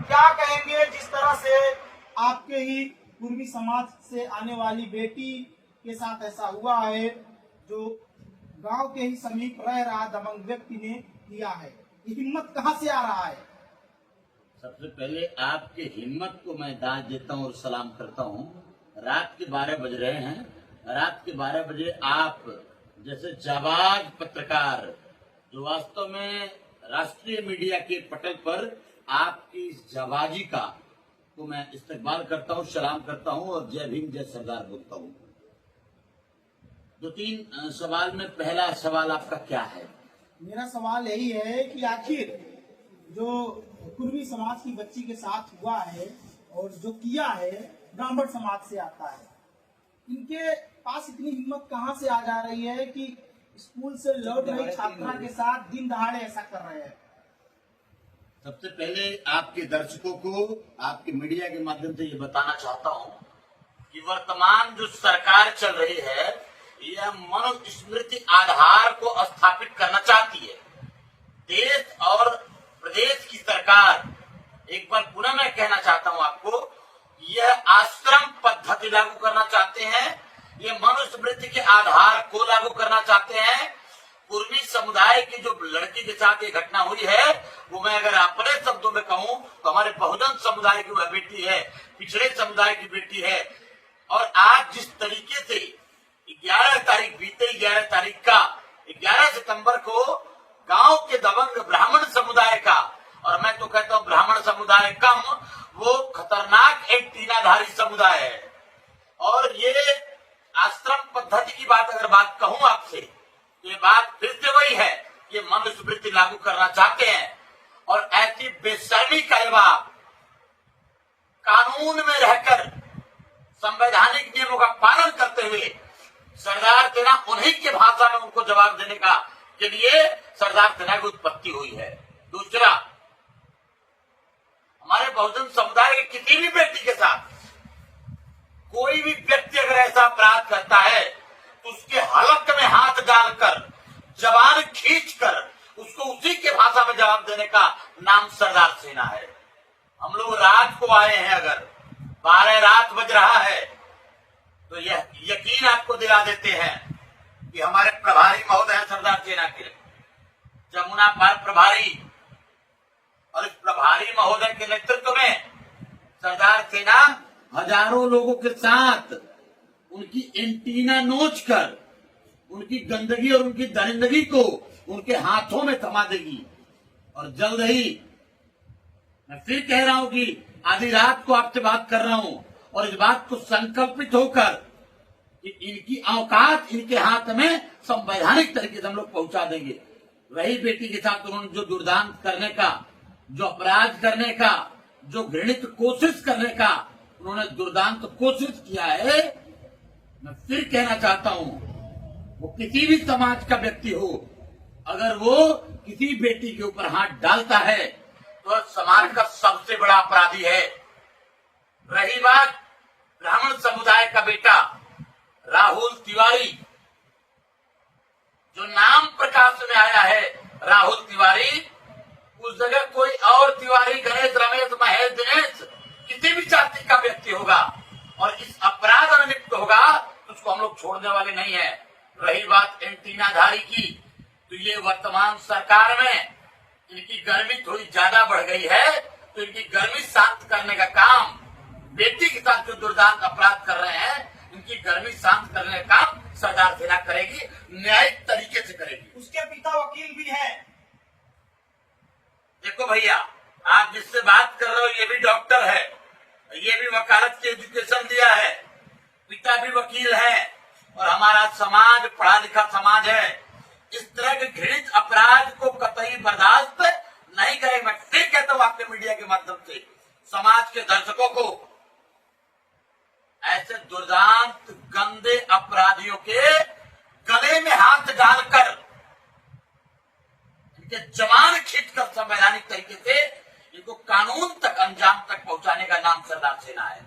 क्या कहेंगे जिस तरह से आपके ही कुर्मी समाज से आने वाली बेटी के साथ ऐसा हुआ है, जो गांव के ही समीप रह रहा दबंग व्यक्ति ने किया है, ये हिम्मत कहां से आ रहा है? सबसे पहले आपके हिम्मत को मैं दाद देता हूँ और सलाम करता हूँ। रात के 12 बज रहे हैं। रात के 12 बजे आप जैसे जाबाज पत्रकार, जो वास्तव में राष्ट्रीय मीडिया के पटल पर आपकी इस जाबाजी का तो मैं इस्तकबाल करता हूँ, सलाम करता हूँ और जय भीम जय सरदार बोलता हूँ। 2-3 सवाल में पहला सवाल आपका क्या है? मेरा सवाल यही है कि आखिर जो कुर्मी समाज की बच्ची के साथ हुआ है और जो किया है ब्राह्मण समाज से आता है, इनके पास इतनी हिम्मत कहां से आ जा रही है कि स्कूल से लौट रही छात्रा के साथ दिन दहाड़े ऐसा कर रहे हैं? सबसे पहले आपके दर्शकों को आपके मीडिया के माध्यम से ये बताना चाहता हूँ कि वर्तमान जो सरकार चल रही है, यह मनुस्मृति आधार को स्थापित करना चाहती है। देश और प्रदेश की सरकार, एक बार पुनः मैं कहना चाहता हूं आपको, यह आश्रम पद्धति लागू करना चाहते हैं, ये मनुस्मृति के आधार को लागू करना चाहते हैं। कुर्मी समुदाय की जो लड़की के साथ ये घटना हुई है, वो मैं अगर अपने शब्दों में कहूं तो हमारे बहुजन समुदाय की वह बेटी है, पिछड़े समुदाय की बेटी है। और आज जिस तरीके से 11 तारीख बीते 11 तारीख का 11 सितंबर को गांव के दबंग ब्राह्मण समुदाय का, और मैं तो कहता हूं ब्राह्मण समुदाय कम, वो खतरनाक एंटीनाधारी समुदाय है। और ये आश्रम पद्धति की बात अगर बात कहूं आपसे, तो ये बात फिर से वही है कि मनुस्मृति लागू करना चाहते हैं। और ऐसी बेशर्मी का जवाब कानून में रहकर संवैधानिक नियमों का पालन करते हुए सरदार सेना उन्हीं के भाषा में उनको जवाब देने का के लिए सरदार सेना की उत्पत्ति हुई है। दूसरा, हमारे बहुजन समुदाय के किसी भी व्यक्ति के साथ कोई भी व्यक्ति अगर ऐसा अपराध करता है तो उसके हलक में हाथ डालकर, जवान खींचकर उसको उसी के भाषा में जवाब देने का नाम सरदार सेना है। हम लोग रात को आए हैं, अगर 12 रात बज रहा है तो यह यकीन आपको दिला देते हैं कि हमारे प्रभारी महोदय हैं सरदार सेना के, जमुना पार प्रभारी, और इस प्रभारी महोदय के नेतृत्व में सरदार सेना हजारों लोगों के साथ उनकी एंटीना नोचकर उनकी गंदगी और उनकी दरिंदगी को उनके हाथों में थमा देगी। और जल्द ही मैं फिर कह रहा हूं कि आधी रात को आपसे बात कर रहा हूं और इस बात को संकल्पित होकर कि इनकी औकात इनके हाथ में संवैधानिक तरीके से हम लोग पहुंचा देंगे। वही बेटी के साथ उन्होंने जो दुर्दांत करने का, जो अपराध करने का, जो घृणित कोशिश करने का उन्होंने दुर्दांत कोशिश किया है, मैं फिर कहना चाहता हूं, वो किसी भी समाज का व्यक्ति हो, अगर वो किसी बेटी के ऊपर हाथ डालता है तो समाज का सबसे बड़ा अपराधी है। रही बात ब्राह्मण समुदाय का बेटा राहुल तिवारी, जो नाम प्रकाश में आया है राहुल तिवारी, उस जगह कोई और तिवारी, गणेश, रमेश, महेश, दिनेश, किसी भी जाति का व्यक्ति होगा और इस अपराध में लिप्त होगा तो उसको हम लोग छोड़ने वाले नहीं है। रही बात एंटीनाधारी की, तो ये वर्तमान सरकार में इनकी गर्मी थोड़ी ज्यादा बढ़ गई है, तो इनकी गर्मी शांत करने का काम, बेटी के साथ जो दुर्दांत अपराध कर रहे हैं, इनकी गर्मी शांत करने का काम सरदार सेना करेगी, न्यायिक तरीके से करेगी। उसके पिता वकील भी हैं। देखो भैया, आप जिससे बात कर रहे हो ये भी डॉक्टर है, ये भी वकालत की एजुकेशन दिया है, पिता भी वकील है, और हमारा समाज पढ़ा लिखा समाज है। इस तरह के घृणित अपराध को कतई बर्दाश्त नहीं करेंगे। मैं फिर कहता हूँ आपके मीडिया के माध्यम से समाज के दर्शकों को, ऐसे दुर्दांत गंदे अपराधियों के गले में हाथ डालकर इनके जवान खींचकर संवैधानिक तरीके से इनको कानून तक, अंजाम तक पहुंचाने का नाम सरदार सेना है।